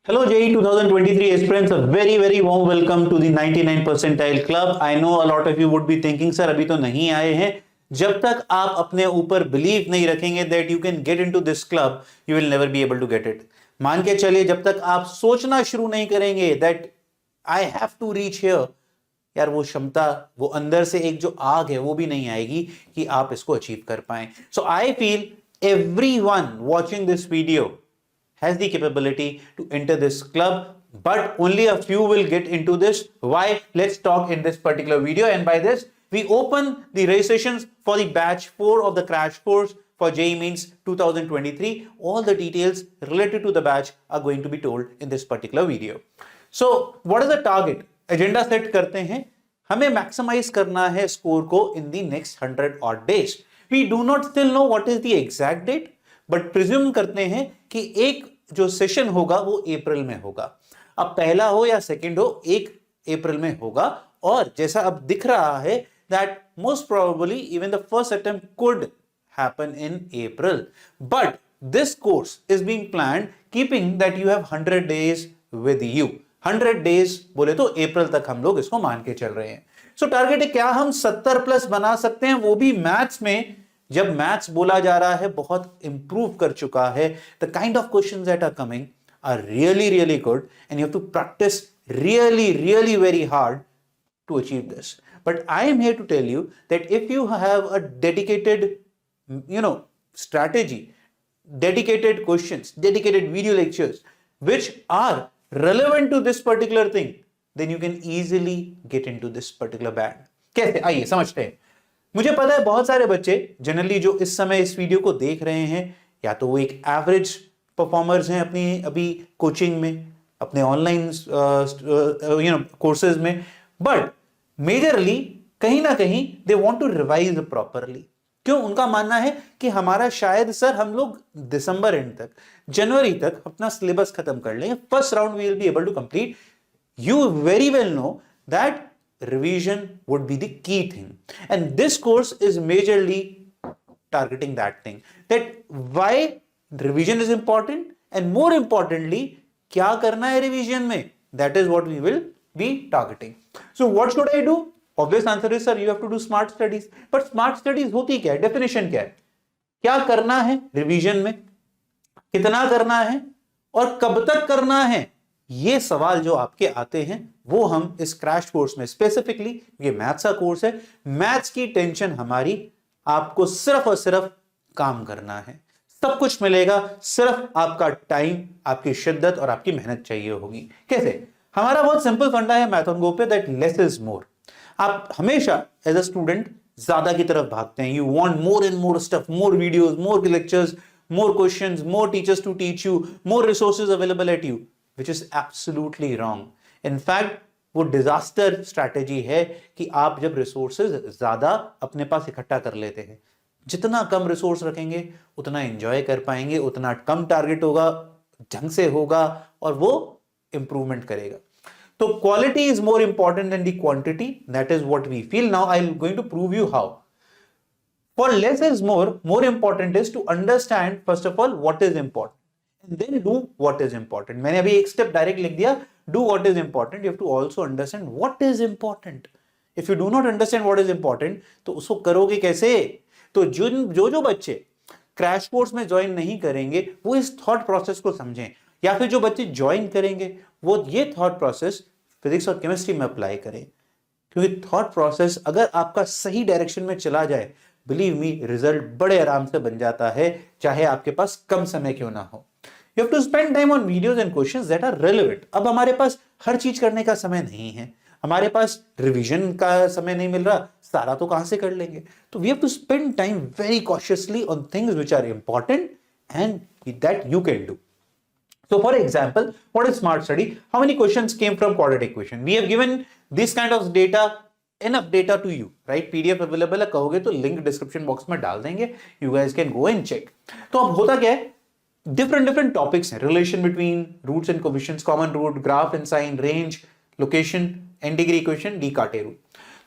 Hello JEE 2023 aspirants, a very warm welcome to the 99 percentile club. I know a lot of you would be thinking sir अभी तो नहीं आए हैं. जब तक आप अपने ऊपर बिलीव नहीं रखेंगे that you can get into this club, you will never be able to get it. मान के चलिए जब तक आप सोचना शुरू नहीं करेंगे that I have to reach here, यार वो क्षमता, वो अंदर से एक जो आग है वो भी नहीं आएगी कि आप इसको अचीव कर पाए. So I feel everyone watching this video has the capability to enter this club, but only a few will get into this. Why? Let's talk in this particular video, and by this we open the registrations for the batch 4 of the crash course for JEE Mains 2023. All the details related to the batch are going to be told in this particular video. So what is the target? Agenda set करते हैं, हमें maximize करना है score को in the next 100 odd days. We do not still know what is the exact date, but presume करते हैं कि एक जो सेशन होगा वो अप्रैल में होगा. अब पहला हो या सेकंड हो, एक अप्रैल में होगा. और जैसा अब दिख रहा है that most probably even the first attempt could happen in April, but this course is being planned keeping that you have 100 days with you. 100 days बोले तो अप्रैल तक हम लोग इसको मान के चल रहे हैं. सो टारगेट है क्या हम 70 प्लस बना सकते हैं, वो भी मैथ्स में. जब मैथ्स बोला जा रहा है बहुत इंप्रूव कर चुका है. The kind of questions that are coming are really good and you have to practise really very hard to achieve this. But I am here to tell you that if you have a dedicated strategy, dedicated questions, dedicated video lectures which are relevant to this particular thing, then you can easily get into this particular band. कैसे, आइए समझते हैं. मुझे पता है बहुत सारे बच्चे जनरली जो इस समय इस वीडियो को देख रहे हैं, या तो वो एक एवरेज परफॉर्मर्स हैं अपनी अभी कोचिंग में, अपने ऑनलाइन कोर्सेज में, बट मेजरली कहीं ना कहीं they want to revise properly. क्यों? उनका मानना है कि हमारा शायद सर हम लोग दिसंबर एंड तक, जनवरी तक अपना सिलेबस खत्म कर लेंगे, first round we will be able to complete. You very well know that revision would be the key thing, and this course is majorly targeting that thing, that why revision is important, and more importantly क्या करना है revision में, that is what we will be targeting. So what should I do? Obvious answer is sir you have to do smart studies. But smart studies होती क्या है, definition क्या है, क्या करना है revision में, कितना करना है और कब तक करना है, ये सवाल जो आपके आते हैं वो हम इस क्रैश कोर्स में स्पेसिफिकली, ये मैथ्स का कोर्स है, मैथ्स की टेंशन हमारी, आपको सिर्फ और सिर्फ काम करना है. सब कुछ मिलेगा, सिर्फ आपका टाइम, आपकी शिद्दत और आपकी मेहनत चाहिए होगी. कैसे? हमारा बहुत सिंपल फंडा है मैथ ऑन गो पे, दैट लेस इज मोर. आप हमेशा एज अ स्टूडेंट ज्यादा की तरफ भागते हैं. You want more and more stuff, more videos, more lectures, more questions, more teachers to teach you, more resources available at you, which is absolutely wrong. In fact, वो disaster strategy है कि आप जब रिसोर्सेज ज्यादा अपने पास इकट्ठा कर लेते हैं, जितना कम रिसोर्स रखेंगे उतना एंजॉय कर पाएंगे, उतना कम टारगेट होगा, ढंग से होगा और वो इंप्रूवमेंट करेगा. तो quality is more important than the quantity. That is what we feel. Now I am going to prove you how. For less is more important is to understand first of all what is important and then do what is important. मैंने अभी एक step direct लिख दिया, do what is important. You have to also understand what is important. If you do not understand what is important, तो उसको करोगे कैसे? तो जो बच्चे क्रैश कोर्स में ज्वाइन नहीं करेंगे वो इस थॉट प्रोसेस को समझें, या फिर जो बच्चे ज्वाइन करेंगे वो ये थॉट प्रोसेस फिजिक्स और केमिस्ट्री में अप्लाई करें. क्योंकि थॉट प्रोसेस अगर आपका सही डायरेक्शन में चला जाए, बिलीव मी, रिजल्ट बड़े आराम से बन जाता है, चाहे आपके पास कम समय क्यों ना हो. You have to spend time on videos and questions that are relevant. अब हमारे पास हर चीज करने का समय नहीं है, हमारे पास रिवीजन का समय नहीं मिल रहा, सारा तो कहां से कर लेंगे. तो we have to spend time very cautiously on things which are important and that you can do. So for example, what is smart study? How many questions came from quadratic equation? We have given this kind of data, enough data to you, right? PDF available है, कहोगे तो link description box में डाल देंगे, you guys can go and check. तो अब होता क्या है, different topics हैं, relation between roots and coefficients, common root, graph and sine, range, location, n degree equation, Descartes rule.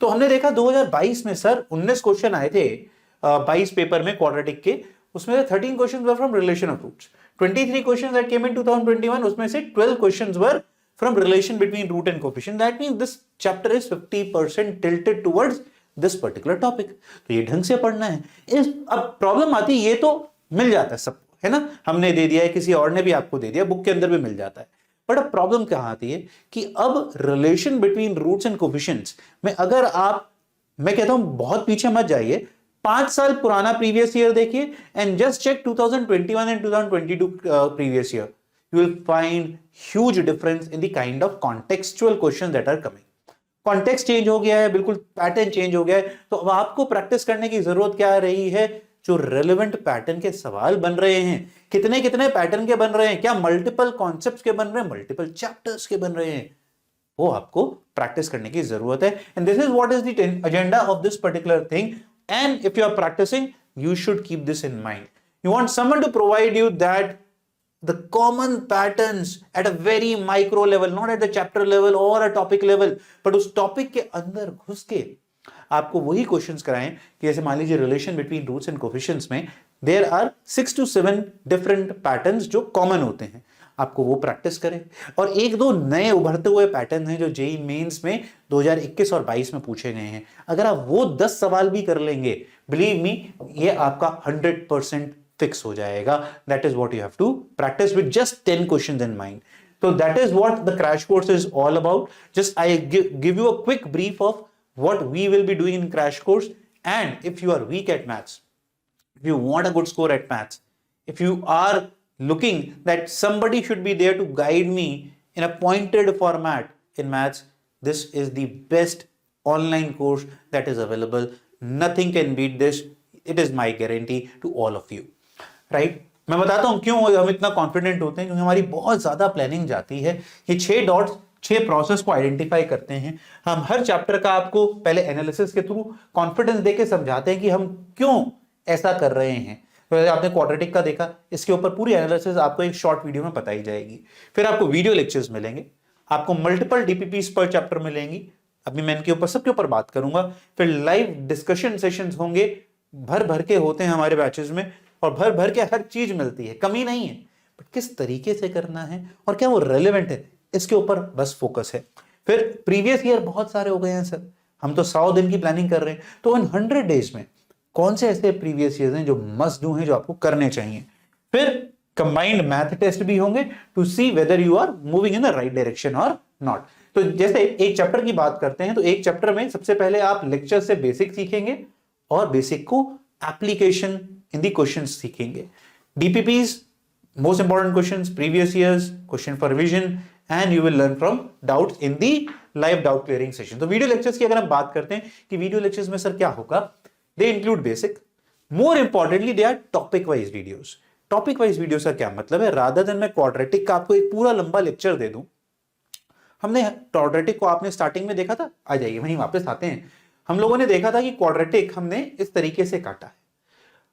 तो हमने देखा 2022 में सर 19 क्वेश्चन आए थे 22 पेपर में क्वाड्रेटिक के, उसमें 13 question were from relation of roots, 23 questions that came in 2021, उसमें से 12 questions were from relation between root and coefficient. That means this chapter is 50% tilted towards this particular topic. तो ये ढंग से पढ़ना है। अब प्रॉब्लम आती है, ये तो मिल जाता है सबको, है ना, हमने दे दिया है, किसी और ने भी आपको दे दिया, बुक के अंदर भी मिल जाता है। बट अब प्रॉब्लम कहां आती है कि अब relation between roots and coefficients में अगर आप, मैं कहता हूं बहुत पीछे मत जाइए, 5 साल पुराना प्रीवियस ईयर देखिए and just check 2021 and 2022 previous year, you will find huge difference in the kind of contextual questions that are coming. Context change हो गया है, बिल्कुल पैटर्न चेंज हो गया है। तो अब आपको प्रैक्टिस करने की जरूरत क्या रही है, जो रेलेवेंट पैटर्न के सवाल बन रहे हैं, कितने कितने पैटर्न के बन रहे हैं, क्या मल्टीपल कॉन्सेप्ट्स के बन रहे हैं, मल्टीपल चैप्टर्स के बन रहे हैं, वो आपको प्रैक्टिस करने की जरूरत है। And this is what is the agenda of this particular thing. And if you are practising, you should keep this in mind. You want someone to provide you that the common patterns at a very micro level, not at the chapter level or a topic level, but उस topic के अंदर घुस के आपको वही questions कराएं कि जैसे मान लीजिए relation between roots and coefficients में there are 6 to 7 different patterns जो कॉमन होते हैं, आपको वो प्रैक्टिस करें। और एक दो नए उभरते हुए पैटर्न हैं जो जेईई मेंस में 2021 और 22 में पूछे गए हैं, अगर आप वो 10 सवाल भी कर लेंगे, बिलीव मी, ये आपका 100% फिक्स हो जाएगा। That is what you have to practise with just 10 questions in mind. So that is what the crash course is all about. Just I give you a quick brief of what we will be doing in crash course. And if you are weak at maths, if you want a good score at maths, if you are looking that somebody should be there to guide me in a pointed format in maths, this is the best online course that is available. Nothing can beat this. It is my guarantee to all of you. Right? मैं बताता हूं क्यों हम इतना confident होते हैं, क्योंकि हमारी बहुत ज्यादा प्लानिंग जाती है। ये 6 डॉट्स 6 प्रोसेस को आइडेंटिफाई करते हैं। हम हर चैप्टर का आपको पहले एनालिसिस के थ्रू कॉन्फिडेंस देके समझाते हैं कि हम क्यों ऐसा कर रहे हैं। तो आपने क्वाड्रेटिक का देखा, इसके ऊपर पूरी एनालिसिस आपको एक शॉर्ट वीडियो में बताई जाएगी। फिर आपको वीडियो लेक्चर्स मिलेंगे, आपको मल्टीपल डीपीपीस पर चैप्टर मिलेंगी, अभी मैं इनके ऊपर सबके ऊपर बात करूंगा। फिर लाइव डिस्कशन सेशंस होंगे, भर भर के होते हैं हमारे बैचेस में, और भर भर के हर चीज मिलती है, कमी नहीं है। बट किस तरीके से करना है और क्या वो रेलेवेंट है, इसके ऊपर बस फोकस है। फिर प्रीवियस ईयर बहुत सारे हो गए हैं सर, हम तो 100 दिन की प्लानिंग कर रहे हैं, तो इन 100 डेज में कौन से ऐसे प्रीवियस ईयर हैं जो मस्ट डू हैं, जो आपको करने चाहिए। फिर कंबाइंड मैथ टेस्ट भी होंगे to see whether you are moving in the right direction और नॉट। तो जैसे एक चैप्टर की बात करते हैं, तो एक चैप्टर में सबसे पहले आप लेक्चर से बेसिक सीखेंगे और बेसिक को एप्लीकेशन इन दी क्वेश्चंस सीखेंगे। DPPs, most important questions, previous years, question for revision, and you will learn from doubts in the live doubt clearing session. तो वीडियो लेक्चर्स की अगर हम बात करते हैं कि वीडियो लेक्चर्स में सर क्या होगा, they include basic, more importantly they our topic wise videos. Topic wise video का क्या मतलब है, रादर देन मैं क्वाड्रेटिक का आपको एक पूरा लंबा लेक्चर दे दूं। हमने क्वाड्रेटिक को आपने स्टार्टिंग में देखा था, आ जाइए वहीं वापस आते हैं। हम लोगों ने देखा था कि क्वाड्रेटिक हमने इस तरीके से काटा है।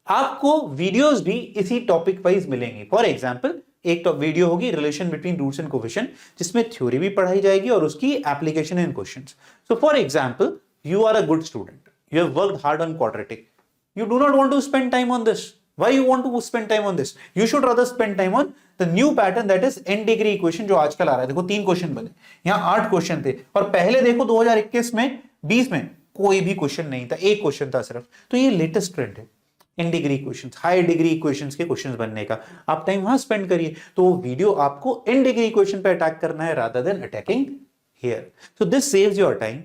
आपको वीडियोस भी इसी टॉपिक वाइज मिलेंगी। फॉर एग्जांपल एक वीडियो होगी relation between roots and coefficient, जिसमें थ्योरी भी पढ़ाई जाएगी और उसकी application in questions. So for example, you are a good student, you have worked hard on quadratic, you do not want to spend time on this. Why you want to spend time on this? You should rather spend time on the new pattern that is n degree equation जो आजकल आ रहा है। देखो 3 question बने, यहाँ 8 question थे, और पहले देखो 2021 में 20 में कोई भी क्वेश्चन नहीं था, एक क्वेश्चन था सिर्फ। तो ये लेटेस्ट ट्रेंड है n degree equations, high degree equations के क्वेश्चंस बनने का। आप टाइम वहां स्पेंड करिए, तो वो वीडियो आपको n डिग्री इक्वेशन पे अटैक करना है rather than attacking here. So this saves your time.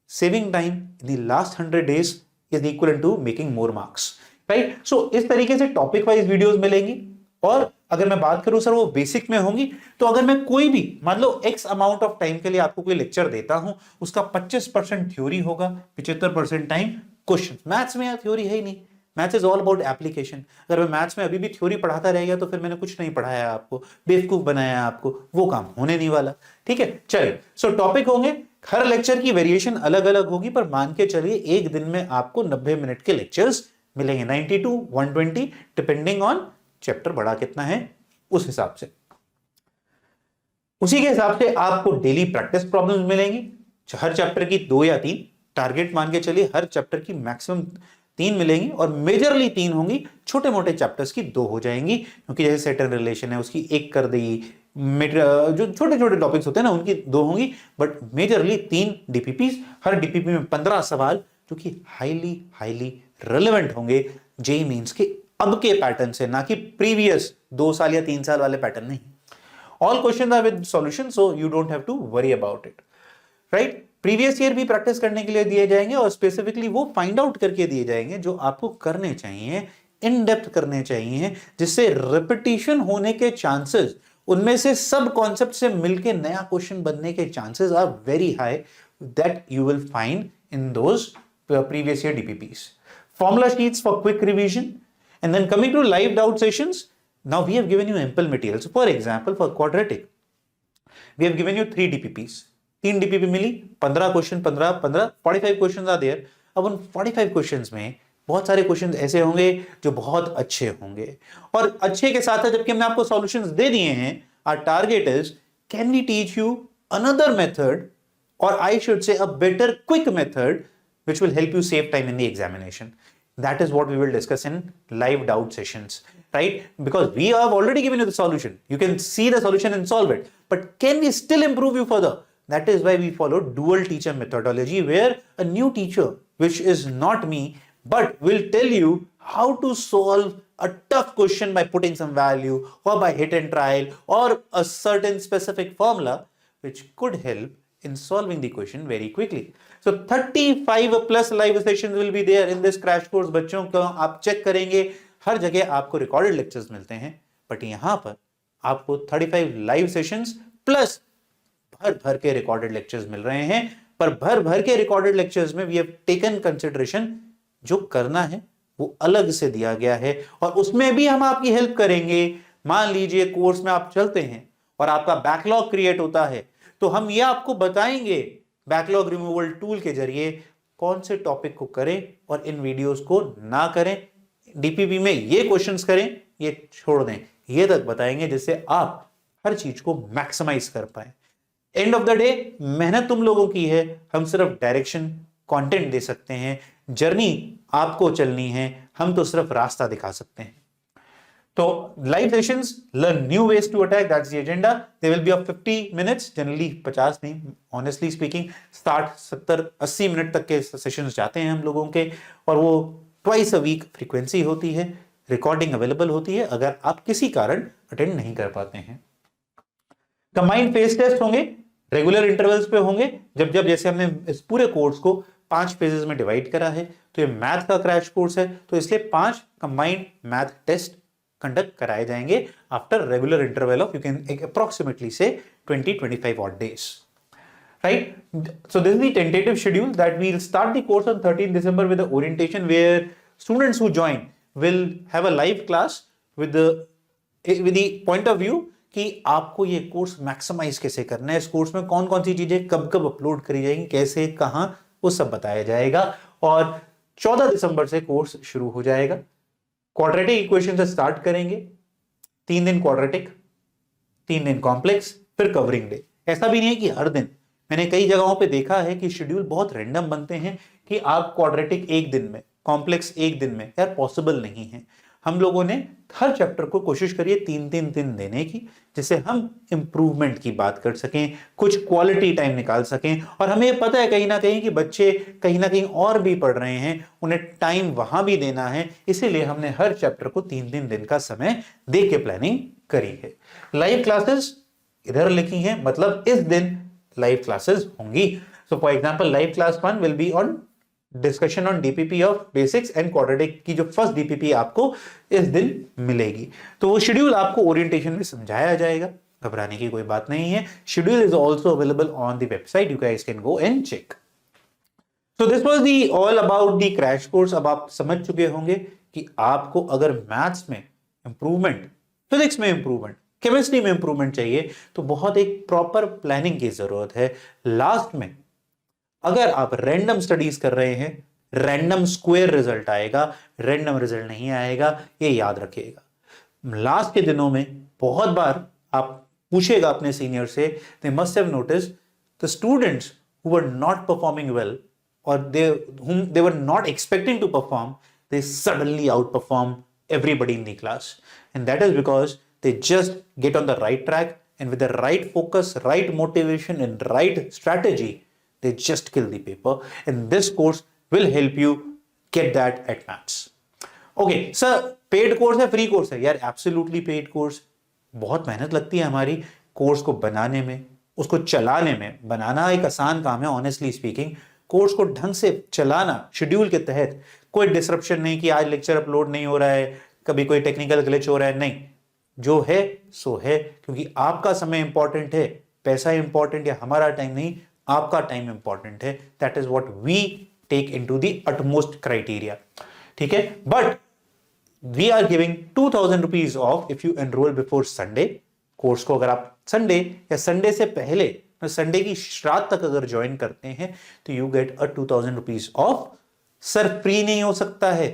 Saving time in the last 100 days is equivalent to making more marks, right? So इस तरीके से टॉपिक वाइज वीडियोस मिलेंगी। और अगर मैं बात करूं सर वो बेसिक में होंगी, तो अगर मैं कोई भी मान लो x अमाउंट ऑफ टाइम के लिए आपको कोई लेक्चर देता हूं, उसका 25% थ्योरी होगा, 75% टाइम क्वेश्चन। मैथ्स में थ्योरी है ही नहीं, maths is all about application. अगर मैं मैथ्स में अभी भी थ्योरी पढ़ाता रह गया तो फिर मैंने कुछ नहीं पढ़ाया आपको, बेवकूफ बनाया आपको, वो काम होने नहीं वाला। ठीक है, चलिए। सो टॉपिक होंगे, हर लेक्चर की वेरिएशन अलग अलग होगी, पर मान के चलिए एक दिन में आपको 90 मिनट के लेक्चर्स मिलेंगे, 90 to 120 डिपेंडिंग ऑन चैप्टर बड़ा कितना है उस हिसाब से। उसी के हिसाब से आपको डेली प्रैक्टिस प्रॉब्लम्स मिलेंगी, हर चैप्टर की 2 या 3 टारगेट मान के चलिए, हर चैप्टर की मैक्सिमम 3 मिलेंगी और मेजरली 3 होंगी, छोटे मोटे चैप्टर्स की 2 हो जाएंगी, क्योंकि जैसे सेट एंड रिलेशन है उसकी 1 कर दी, जो छोटे छोटे टॉपिक्स होते हैं ना उनकी 2 होंगी, but majorly 3 DPPs, her DPP में 15 सवाल जो कि हाईली हाईली रेलेवेंट होंगे जेईई मेंस के अब के पैटर्न से, ना कि प्रीवियस 2 साल या 3 साल वाले पैटर्न नहीं। All question are with solution, so you don't have to worry about it, right. Previous year भी प्रैक्टिस करने के लिए दिए जाएंगे और स्पेसिफिकली वो फाइंड आउट करके दिए जाएंगे जो आपको करने चाहिए, इन डेप्थ करने चाहिए, जिससे रिपीटिशन होने के चांसेस, उनमें से सब कॉन्सेप्ट से मिलके नया क्वेश्चन बनने के chances are very high, that you will find in those previous year DPPs. Formula sheets for quick revision, and then coming to live doubt sessions. Now we have given you ample materials. For example, for quadratic, we have given you 3 DPPs. 3 DPP मिली, 15 question, 45 question are there. अब उन 45 questions में बहुत सारे question ऐसे होंगे जो बहुत अच्छे होंगे, और अच्छे के साथ जबकि हमने आपको सॉल्यूशंस दे दिए हैं, our target is, can we teach you another method, or I should say a better quick method which will help you save time in the examination. That is what we will discuss in live doubt sessions, right? Because we have already given you the solution. You can see the solution and solve it. But can we still improve you further? That is why we follow dual teacher methodology, where a new teacher, which is not me, but will tell you how to solve a tough question by putting some value or by hit and trial or a certain specific formula, which could help in solving the question very quickly. So 35 plus live sessions will be there in this crash course. बच्चों को आप check करेंगे, हर जगह आपको recorded lectures मिलते हैं, but यहां पर आपको 35 लाइव सेशंस प्लस भर भर के रिकॉर्डेड लेक्चर्स मिल रहे हैं। पर भर भर के रिकॉर्डेड लेक्चर्स में वी हैव टेकन कंसिडरेशन, जो करना है वो अलग से दिया गया है, और उसमें भी हम आपकी हेल्प करेंगे। मान लीजिए कोर्स में आप चलते हैं और आपका बैकलॉग क्रिएट होता है, तो हम ये आपको बताएंगे बैकलॉग रिमूवल टूल के जरिए कौन से टॉपिक को करें और इन वीडियोस को ना करें, डीपीपी में ये क्वेश्चंस करें, ये छोड़ दें, ये तक बताएंगे, जिससे आप हर चीज को मैक्सिमाइज कर पाए। एंड ऑफ द डे मेहनत तुम लोगों की है, हम सिर्फ डायरेक्शन कंटेंट दे सकते हैं, जर्नी आपको चलनी है, हम तो सिर्फ रास्ता दिखा सकते हैं। तो live sessions, learn new ways to attack, that's the agenda. They will be of 50 minutes, generally 50 नहीं, ऑनेस्टली स्पीकिंग 60, 70, 80 मिनट तक के सेशंस जाते हैं हम लोगों के, और वो ट्वाइस अ वीक फ्रीक्वेंसी होती है, रिकॉर्डिंग अवेलेबल होती है अगर आप किसी कारण अटेंड नहीं कर पाते हैं। कंबाइंड फेज टेस्ट होंगे, रेगुलर इंटरवल्स पे होंगे, जब जब जैसे हमने इस पूरे कोर्स को 5 फेजेस में डिवाइड करा है, तो ये मैथ का क्रैश कोर्स है, तो इसलिए 5 कंबाइंड मैथ टेस्ट कंडक्ट कराए जाएंगे after regular interval of, you can approximately से 20-25 odd days, right? So this is the tentative schedule that we'll start the course on 13 December with the orientation, where students who join will have a live class with the point of view कि आपको ये course maximise कैसे करना है, इस course में कौन कौन सी चीजें कब कब अपलोड करी जाएंगी, कैसे कहां, वो सब बताया जाएगा। और 14 दिसंबर से कोर्स शुरू हो जाएगा। क्वाड्रेटिक इक्वेशन से स्टार्ट करेंगे, 3 दिन क्वाड्रेटिक, 3 दिन कॉम्प्लेक्स, फिर कवरिंग डे। ऐसा भी नहीं है कि हर दिन, मैंने कई जगहों पे देखा है कि शेड्यूल बहुत रैंडम बनते हैं कि आप क्वाड्रेटिक एक दिन में, कॉम्प्लेक्स एक दिन में, यार पॉसिबल नहीं है। हम लोगों ने हर चैप्टर को कोशिश करिए 3-3 दिन देने की, जिससे हम इंप्रूवमेंट की बात कर सकें, कुछ क्वालिटी टाइम निकाल सकें। और हमें पता है कहीं ना कहीं कि बच्चे कहीं ना कहीं और भी पढ़ रहे हैं, उन्हें टाइम वहां भी देना है, इसीलिए हमने हर चैप्टर को 3-3 दिन का समय दे के प्लानिंग करी है। लाइव क्लासेस इधर लिखी हैं, मतलब इस दिन लाइव क्लासेस होंगी। सो for example live class 1 will be on discussion on DPP of basics and quadratic की जो फर्स्ट डीपीपी आपको इस दिन मिलेगी। तो वो शेड्यूल आपको ओरिएंटेशन में समझाया जाएगा, घबराने की कोई बात नहीं है। Schedule is also available on the website, you guys can go and check. So this was the all about the crash course. अब आप समझ चुके होंगे कि आपको अगर मैथ्स में इंप्रूवमेंट, फिजिक्स में इंप्रूवमेंट, केमिस्ट्री में इंप्रूवमेंट चाहिए, तो बहुत एक प्रॉपर प्लानिंग की जरूरत है। लास्ट में अगर आप रैंडम स्टडीज कर रहे हैं, रैंडम स्क्वायर रिजल्ट आएगा, रैंडम रिजल्ट नहीं आएगा, ये याद रखिएगा। लास्ट के दिनों में बहुत बार आप पूछेगा अपने सीनियर से, they must have noticed the students who were not performing well or whom they were not expecting to perform, they suddenly outperform everybody in the class. And that is because they just get on the right track, and with the right focus, right motivation, and right strategy, they just kill the paper. And this course will help you get that at maths. Okay, sir, paid course है, free course है? यार absolutely paid course. बहुत मेहनत लगती है हमारी course को बनाने में, उसको चलाने में। बनाना एक आसान काम है, ऑनेस्टली स्पीकिंग। कोर्स को ढंग से चलाना शेड्यूल के तहत, कोई डिसरप्शन नहीं कि आज लेक्चर अपलोड नहीं हो रहा है, कभी कोई टेक्निकल ग्लिच हो रहा है, नहीं। जो है सो है, क्योंकि आपका समय इंपॉर्टेंट है, पैसा इंपॉर्टेंट है, हमारा टाइम नहीं, आपका टाइम इंपॉर्टेंट है। That is what we take into the utmost criteria, ठीक है। But we are giving 2000 rupees off if you enrol before Sunday. Course को अगर आप संडे या संडे से पहले, संडे की रात तक अगर ज्वाइन करते हैं, तो you get a 2000 rupees of. Sir free नहीं हो सकता है?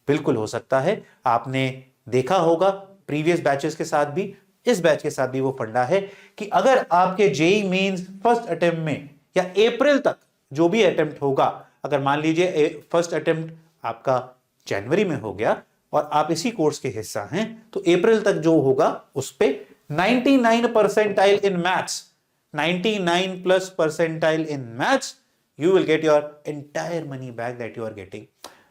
बिल्कुल हो सकता है। आपने देखा होगा प्रीवियस बैचेस के साथ भी, इस बैच के साथ भी वो फंडा है कि अगर आपके जेई मेंस फर्स्ट अटेम्प्ट में या अप्रैल तक जो भी अटेम्प्ट होगा, अगर मान लीजिए फर्स्ट अटेम्प्ट आपका जनवरी में हो गया और आप इसी कोर्स के हिस्सा हैं, तो अप्रैल तक जो होगा उस पे 99 percentile in maths, 99 plus percentile in maths, you will get your entire money back that you are getting,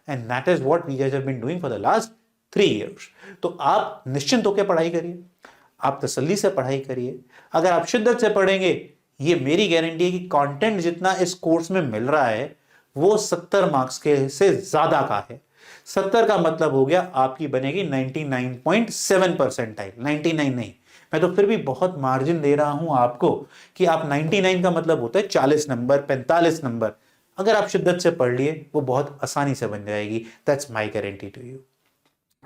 and that is what we guys have been doing for the last 3 years. तो आप निश्चिंत होकर पढ़ाई करिए, आप तसल्ली से पढ़ाई करिए। अगर आप शिद्दत से पढ़ेंगे, ये मेरी गारंटी है कि कंटेंट जितना इस कोर्स में मिल रहा है वो 70 मार्क्स के से ज्यादा का है। 70 का मतलब हो गया आपकी बनेगी 99.7 परसेंटाइल, 99 नहीं, मैं तो फिर भी बहुत मार्जिन दे रहा हूं आपको कि आप 99 का मतलब होता है 40 नंबर, 45 नंबर। अगर आप शिद्दत से पढ़ लिए, वो बहुत आसानी से बन जाएगी। That's my guarantee to you,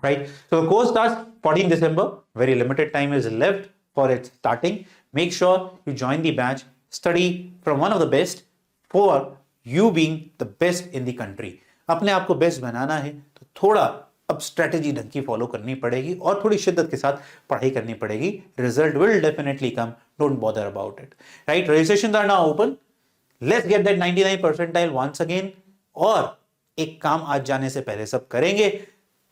right? So the course starts 14 December, very limited time is left for its starting. Make sure you join the batch, study from one of the best for you being the best in the country. अपने आप को best बनाना है तो थोड़ा अब strategy ढंग की follow करनी पड़ेगी और थोड़ी शिद्दत के साथ पढ़ाई करनी पड़ेगी। Result will definitely come, don't bother about it, right? Registration are now open, let's get that 99 percentile once again. और एक काम आज जाने से पहले सब करेंगे,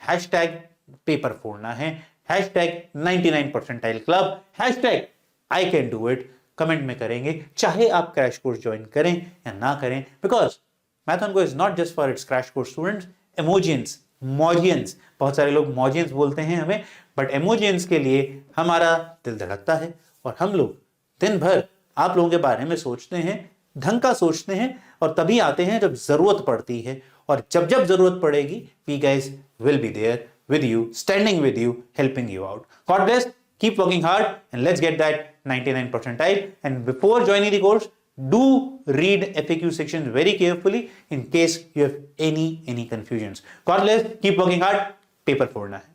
हैशटैग पेपर फोड़ना है, hashtag 99 percentile club, hashtag I can do it comment में करेंगे, चाहे आप क्रैश कोर्स ज्वाइन करें या ना करें, because Mathon is not just for its crash course students, एमोजियंस, मॉजियंस, बहुत सारे लोग मॉजियंस बोलते हैं हमें, बट एमोजियंस के लिए हमारा दिल धड़कता है और हम लोग दिन भर आप लोगों के बारे में सोचते हैं, ढंग का सोचते हैं, और तभी आते हैं जब जरूरत पड़ती है। और जब जब जरूरत पड़ेगी, we guys will be there with you, standing with you, helping you out. God bless, keep working hard, and let's get that 99 percentile. And before joining the course, do read FAQ sections very carefully in case you have any confusions. God bless, keep working hard, paper फोड़ना है।